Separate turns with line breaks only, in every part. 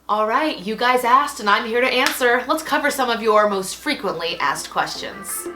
All right, you guys asked and I'm here to answer. Let's cover some of your most frequently asked questions.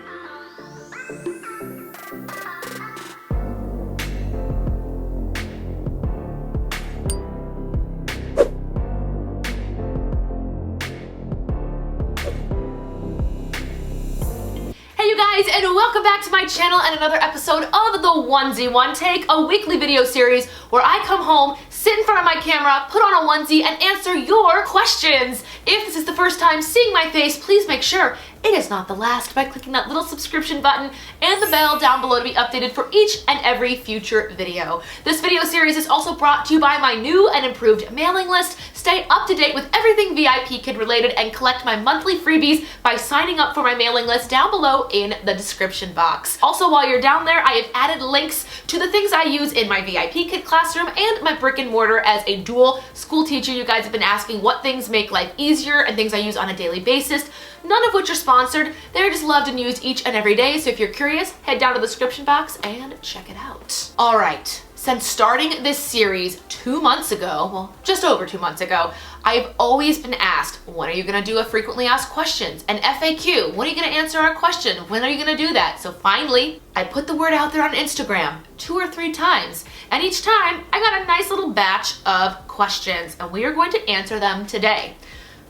Hey you guys, and welcome back to my channel and another episode of the Onesie One Take, a weekly video series where I come home, sit in front of my camera, put on a onesie, and answer your questions. If this is the first time seeing my face, please make sure it is not the last by clicking that little subscription button and the bell down below to be updated for each and every future video. This video series is also brought to you by my new and improved mailing list. Stay up to date with everything VIPKID related and collect my monthly freebies by signing up for my mailing list down below in the description box. Also, while you're down there, I have added links to the things I use in my VIPKID classroom and my brick and mortar as a dual school teacher. You guys have been asking what things make life easier and things I use on a daily basis, none of which are sponsored. They're just loved and used each and every day. So if you're curious, head down to the description box and check it out. All right. Since starting this series 2 months ago, well, just over 2 months ago, I've always been asked, when are you gonna do a frequently asked questions, an FAQ? When are you gonna answer our question? When are you gonna do that? So finally, I put the word out there on Instagram 2 or 3 times, and each time I got a nice little batch of questions, and we are going to answer them today.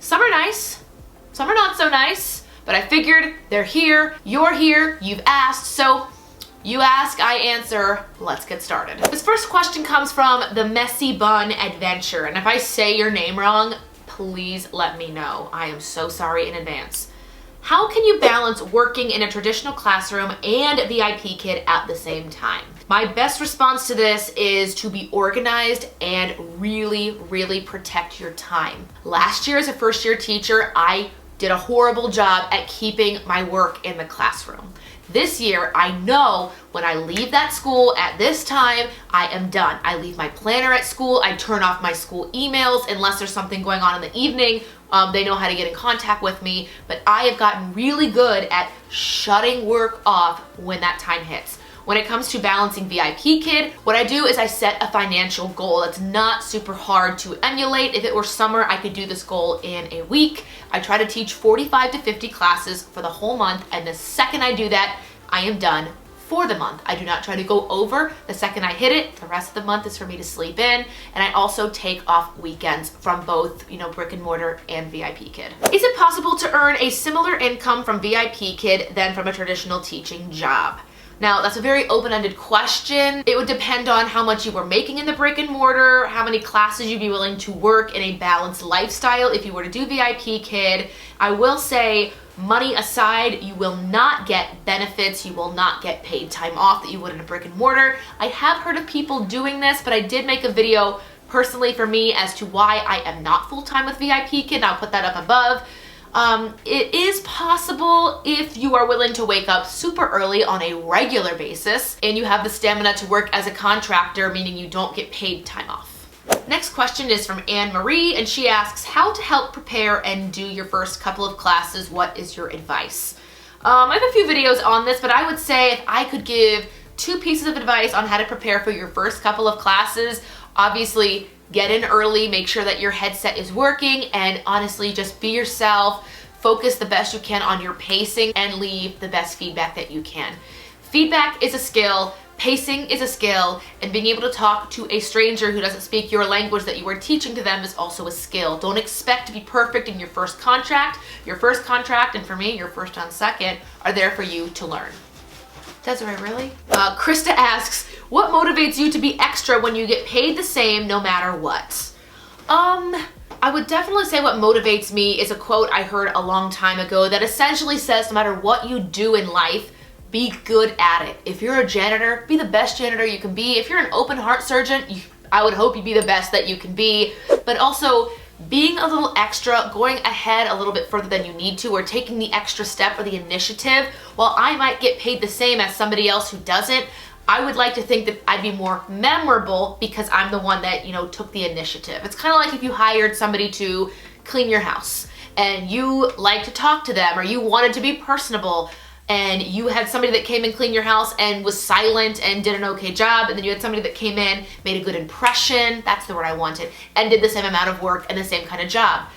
Some are nice, some are not so nice, but I figured they're here, you're here, you've asked, so you ask, I answer, let's get started. This first question comes from the Messy Bun Adventure, and if I say your name wrong, please let me know. I am so sorry in advance. How can you balance working in a traditional classroom and VIPKID at the same time? My best response to this is to be organized and really protect your time. Last year as a first year teacher, I did a horrible job at keeping my work in the classroom. This year, I know when I leave that school at this time, I am done. I leave my planner at school, I turn off my school emails unless there's something going on in the evening. They know how to get in contact with me, but I have gotten really good at shutting work off when that time hits. When it comes to balancing VIPKID, what I do is I set a financial goal that's not super hard to emulate. If it were summer, I could do this goal in a week. I try to teach 45 to 50 classes for the whole month, and the second I do that, I am done for the month. I do not try to go over. The second I hit it, the rest of the month is for me to sleep in, and I also take off weekends from both, brick and mortar and VIPKID. Is it possible to earn a similar income from VIPKID than from a traditional teaching job? Now, that's a very open-ended question. It would depend on how much you were making in the brick and mortar, how many classes you'd be willing to work in a balanced lifestyle if you were to do VIPKID. I will say, money aside, you will not get benefits, you will not get paid time off that you would in a brick and mortar. I have heard of people doing this, but I did make a video personally for me as to why I am not full-time with VIPKID, and I'll put that up above. It is possible if you are willing to wake up super early on a regular basis and you have the stamina to work as a contractor, meaning you don't get paid time off. Next question is from Anne Marie, and she asks, how to help prepare and do your first couple of classes? What is your advice? I have a few videos on this, but I would say if I could give 2 pieces of advice on how to prepare for your first couple of classes, obviously get in early, make sure that your headset is working, and honestly just be yourself, focus the best you can on your pacing, and leave the best feedback that you can. Feedback is a skill, pacing is a skill, and being able to talk to a stranger who doesn't speak your language that you are teaching to them is also a skill. Don't expect to be perfect in your first contract. Your first contract, and for me, your first and second, are there for you to learn. Desiree, really? Krista asks, what motivates you to be extra when you get paid the same no matter what? I would definitely say what motivates me is a quote I heard a long time ago that essentially says no matter what you do in life, be good at it. If you're a janitor, be the best janitor you can be. If you're an open heart surgeon, I would hope you be the best that you can be. But also, being a little extra, going ahead a little bit further than you need to, or taking the extra step or the initiative, while I might get paid the same as somebody else who doesn't, I would like to think that I'd be more memorable because I'm the one that, took the initiative. It's kind of like if you hired somebody to clean your house and you like to talk to them or you wanted to be personable and you had somebody that came and cleaned your house and was silent and did an okay job, and then you had somebody that came in, made a good impression, that's the word I wanted, and did the same amount of work and the same kind of job.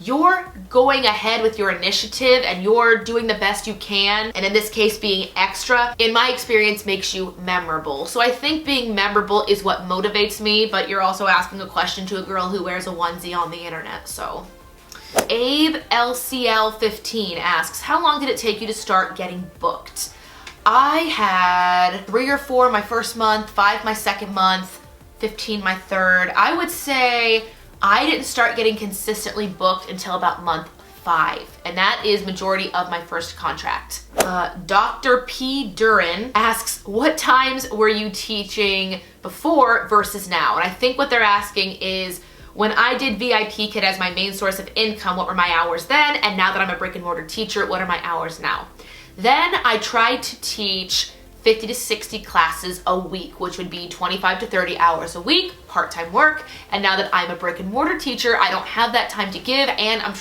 You're going ahead with your initiative and you're doing the best you can, and in this case being extra, in my experience, makes you memorable. So I think being memorable is what motivates me, but you're also asking a question to a girl who wears a onesie on the internet, so. Abe LCL15 asks, how long did it take you to start getting booked? I had 3 or 4 my first month, 5 my second month, 15 my third. I would say I didn't start getting consistently booked until about month 5, and that is majority of my first contract. Dr. P. Duran asks, what times were you teaching before versus now? And I think what they're asking is, when I did VIPKID as my main source of income, what were my hours then? And now that I'm a brick and mortar teacher, what are my hours now? Then I tried to teach 50 to 60 classes a week, which would be 25 to 30 hours a week, part-time work. And now that I'm a brick and mortar teacher, I don't have that time to give, and I'm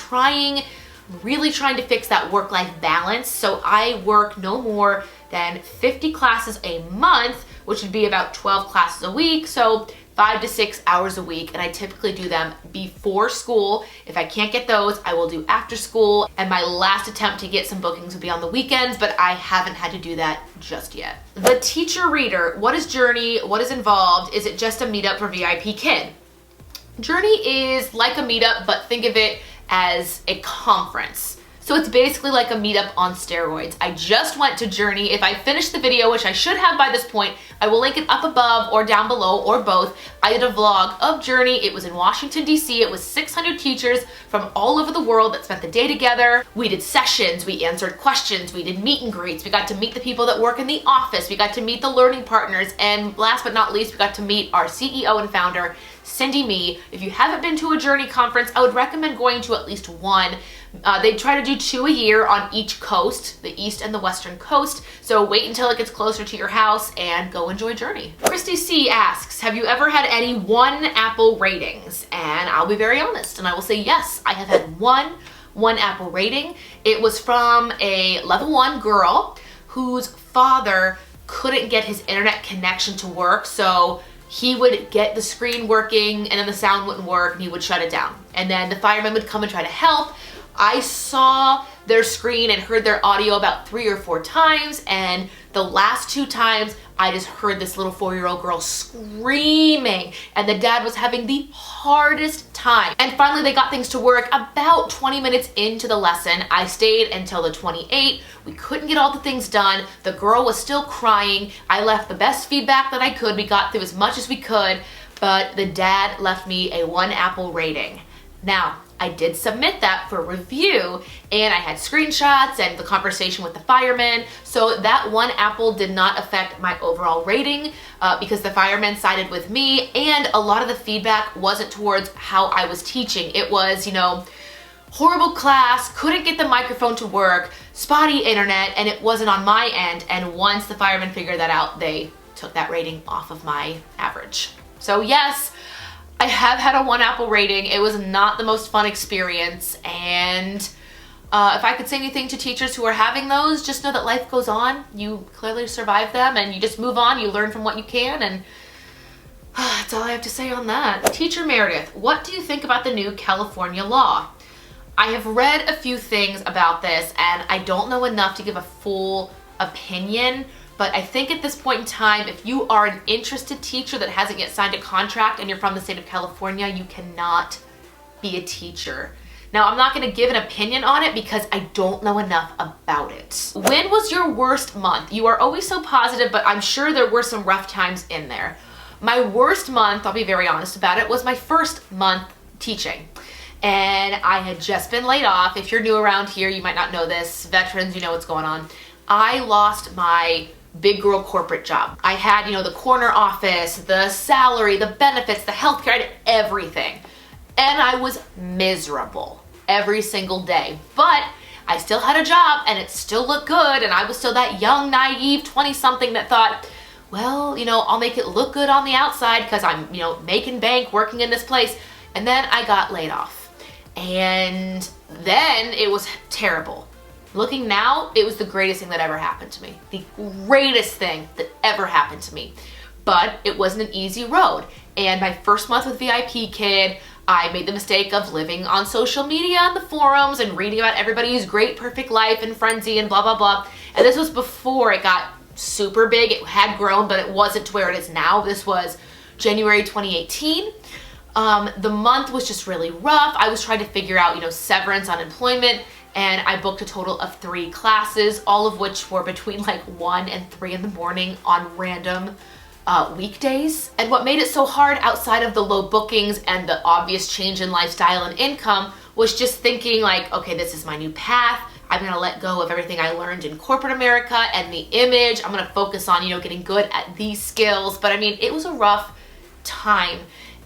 really trying to fix that work-life balance. So I work no more than 50 classes a month, which would be about 12 classes a week. So 5 to 6 hours a week, and I typically do them before school. If I can't get those, I will do after school, and my last attempt to get some bookings would be on the weekends, but I haven't had to do that just yet. The Teacher Reader, what is Journey? What is involved? Is it just a meetup for VIPKID? Journey is like a meetup, but think of it as a conference. So it's basically like a meetup on steroids. I just went to Journey. If I finish the video, which I should have by this point, I will link it up above or down below or both. I did a vlog of Journey. It was in Washington, D.C. It was 600 teachers from all over the world that spent the day together. We did sessions, we answered questions, we did meet and greets, we got to meet the people that work in the office, we got to meet the learning partners, and last but not least, we got to meet our CEO and founder, Cindy Me. If you haven't been to a Journey conference, I would recommend going to at least one. They try to do 2 a year on each coast, the east and the western coast, so wait until it gets closer to your house and go enjoy Journey. Christy C asks, have you ever had any 1 Apple ratings? And I'll be very honest, and I will say yes, I have had one Apple rating. It was from a level 1 girl whose father couldn't get his internet connection to work, so he would get the screen working and then the sound wouldn't work and he would shut it down. And then the firemen would come and try to help. I saw their screen and heard their audio about 3 or 4 times, and the last 2 times I just heard this little 4-year-old girl screaming, and the dad was having the hardest time. And finally they got things to work about 20 minutes into the lesson. I stayed until the 28. We couldn't get all the things done. The girl was still crying. I left the best feedback that I could. We got through as much as we could, but the dad left me a 1 Apple rating. Now, I did submit that for review, and I had screenshots and the conversation with the firemen, so that 1 Apple did not affect my overall rating because the firemen sided with me, and a lot of the feedback wasn't towards how I was teaching. It was, horrible class, couldn't get the microphone to work, spotty internet, and it wasn't on my end, and once the firemen figured that out, they took that rating off of my average. So yes, I have had a 1 Apple rating. It was not the most fun experience, and if I could say anything to teachers who are having those, just know that life goes on. You clearly survived them, and you just move on, you learn from what you can, and that's all I have to say on that. Teacher Meredith, what do you think about the new California law? I have read a few things about this, and I don't know enough to give a full opinion. But I think at this point in time, if you are an interested teacher that hasn't yet signed a contract and you're from the state of California, you cannot be a teacher. Now, I'm not going to give an opinion on it because I don't know enough about it. When was your worst month? You are always so positive, but I'm sure there were some rough times in there. My worst month, I'll be very honest about it, was my first month teaching. And I had just been laid off. If you're new around here, you might not know this. Veterans, you know what's going on. I lost my big girl corporate job. I had, the corner office, the salary, the benefits, the healthcare, I had everything. And I was miserable every single day. But I still had a job and it still looked good, and I was still that young, naive 20-something that thought, well, I'll make it look good on the outside because I'm, making bank, working in this place. And then I got laid off. And then it was terrible. Looking now, it was the greatest thing that ever happened to me. The greatest thing that ever happened to me. But it wasn't an easy road. And my first month with VIPKID, I made the mistake of living on social media and the forums and reading about everybody's great, perfect life and frenzy and blah, blah, blah. And this was before it got super big. It had grown, but it wasn't to where it is now. This was January 2018. The month was just really rough. I was trying to figure out, severance, unemployment, and I booked a total of 3 classes, all of which were between like 1 and 3 in the morning on random weekdays. And what made it so hard outside of the low bookings and the obvious change in lifestyle and income was just thinking like, okay, this is my new path. I'm gonna let go of everything I learned in corporate America and the image. I'm gonna focus on, getting good at these skills. But I mean, it was a rough time.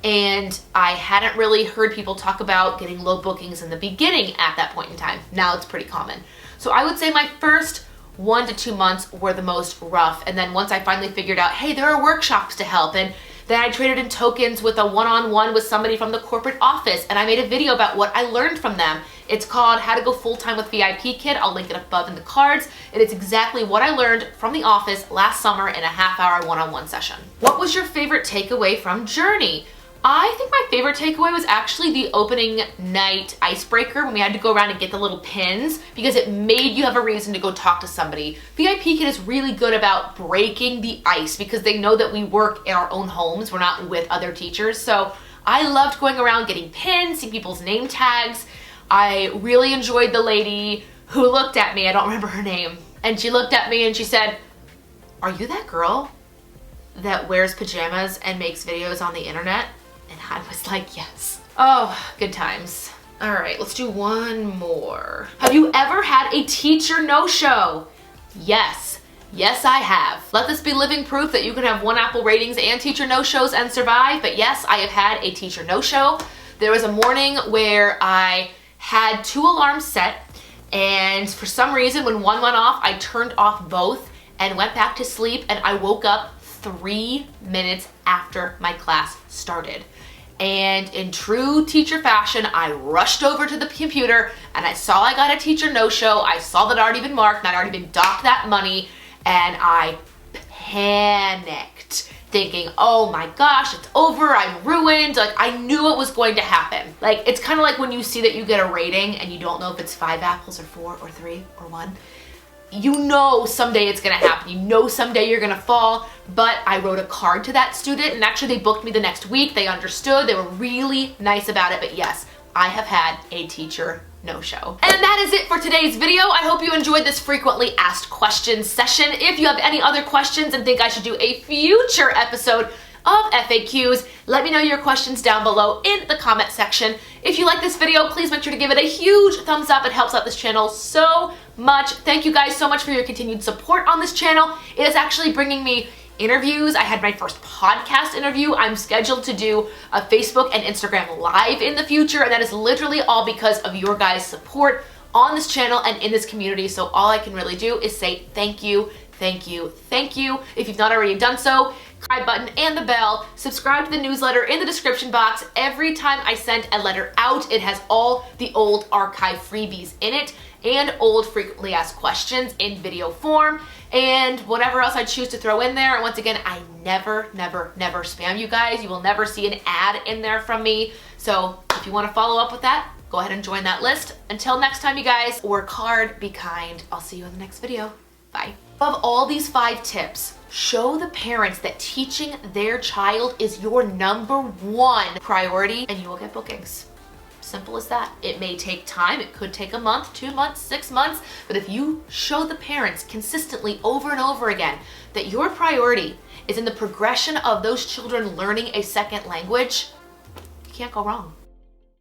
And I hadn't really heard people talk about getting low bookings in the beginning at that point in time. Now it's pretty common. So I would say my first 1 to 2 months were the most rough. And then once I finally figured out, hey, there are workshops to help. And then I traded in tokens with a one-on-one with somebody from the corporate office. And I made a video about what I learned from them. It's called How to Go Full-Time with VIPKID. I'll link it above in the cards. And it's exactly what I learned from the office last summer in a half-hour one-on-one session. What was your favorite takeaway from Journey? I think my favorite takeaway was actually the opening night icebreaker when we had to go around and get the little pins because it made you have a reason to go talk to somebody. VIPKID is really good about breaking the ice because they know that we work in our own homes. We're not with other teachers. So I loved going around getting pins, seeing people's name tags. I really enjoyed the lady who looked at me. I don't remember her name. And she looked at me and she said, "Are you that girl that wears pajamas and makes videos on the internet?" And I was like, yes. Oh, good times. All right, let's do one more. Have you ever had a teacher no-show? Yes. Yes, I have. Let this be living proof that you can have 1 Apple ratings and teacher no-shows and survive. But yes, I have had a teacher no-show. There was a morning where I had 2 alarms set. And for some reason, when one went off, I turned off both and went back to sleep. And I woke up 3 minutes after my class started. And in true teacher fashion, I rushed over to the computer and I saw I got a teacher no-show. I saw that I'd already been marked and I'd already been docked that money, and I panicked thinking, oh my gosh, it's over, I'm ruined. Like, I knew it was going to happen. Like, it's kind of like when you see that you get a rating and you don't know if it's 5 apples or 4 or 3 or 1. You know someday it's gonna happen. You know someday you're gonna fall. But I wrote a card to that student, and actually they booked me the next week. They understood. They were really nice about it. But yes, I have had a teacher no-show. And that is it for today's video. I hope you enjoyed this frequently asked questions session. If you have any other questions and think I should do a future episode of FAQs, let me know your questions down below in the comment section. If you like this video, please make sure to give it a huge thumbs up. It helps out this channel so much. Thank you guys so much for your continued support on this channel. It is actually bringing me interviews. I had my first podcast interview. I'm scheduled to do a Facebook and Instagram live in the future, and that is literally all because of your guys' support on this channel and in this community. So all I can really do is say thank you, thank you, thank you. If you've not already done so, subscribe button and the bell. Subscribe to the newsletter in the description box. Every time I send a letter out, it has all the old archive freebies in it and old frequently asked questions in video form and whatever else I choose to throw in there. And once again, I never spam you guys. You will never see an ad in there from me. So if you want to follow up with that, go ahead and join that list. Until next time, you guys, work hard, be kind. I'll see you in the next video. Bye. Of all these 5 tips, show the parents that teaching their child is your #1 priority and you will get bookings. Simple as that. It may take time. It could take a month, 2 months, 6 months. But if you show the parents consistently over and over again that your priority is in the progression of those children learning a second language, you can't go wrong.